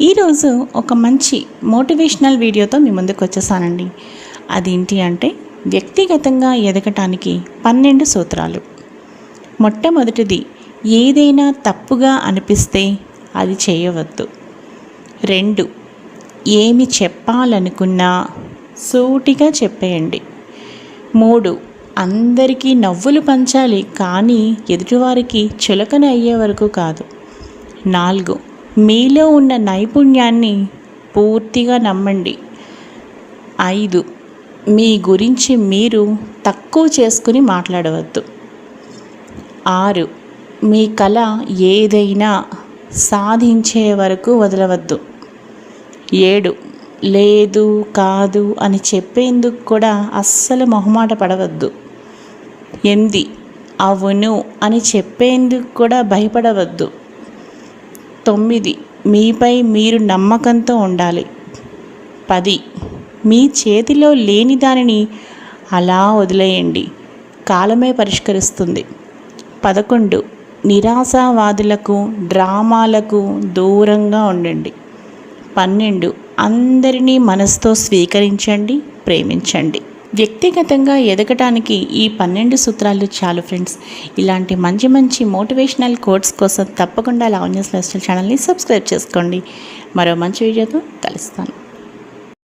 ఈరోజు ఒక మంచి మోటివేషనల్ వీడియోతో మీ ముందుకు వచ్చేసానండి. అదేంటి అంటే వ్యక్తిగతంగా ఎదగటానికి 12 సూత్రాలు. మొట్టమొదటిది, ఏదైనా తప్పుగా అనిపిస్తే అది చేయవద్దు. 2, ఏమి చెప్పాలనుకున్నా సూటిగా చెప్పేయండి. 3, అందరికీ నవ్వులు పంచాలి కానీ ఎదుటివారికి చులకన అయ్యే వరకు కాదు. 4, మీలో ఉన్న నైపుణ్యాన్ని పూర్తిగా నమ్మండి. 5, మీ గురించి మీరు తక్కువ చేసుకుని మాట్లాడవద్దు. 6, మీ కళ ఏదైనా సాధించే వరకు వదలవద్దు. 7, లేదు కాదు అని చెప్పేందుకు కూడా అస్సలు మొహమాట పడవద్దు. 8, అవును అని చెప్పేందుకు కూడా భయపడవద్దు. 9, మీపై మీరు నమ్మకంతో ఉండాలి. 10, మీ చేతిలో లేని దానిని అలా వదిలేయండి, కాలమే పరిష్కరిస్తుంది. 11, నిరాశావాదులకు డ్రామాలకు దూరంగా ఉండండి. 12, అందరినీ మనసుతో స్వీకరించండి, ప్రేమించండి. వ్యక్తిగతంగా ఎదగటానికి ఈ 12 సూత్రాలు చాలు ఫ్రెండ్స్. ఇలాంటి మంచి మంచి మోటివేషనల్ కోట్స్ కోసం తప్పకుండా లావణ్యస్ లైఫ్ స్టైల్ ఛానల్ని సబ్స్క్రైబ్ చేసుకోండి. మరో మంచి వీడియోతో కలుస్తాను.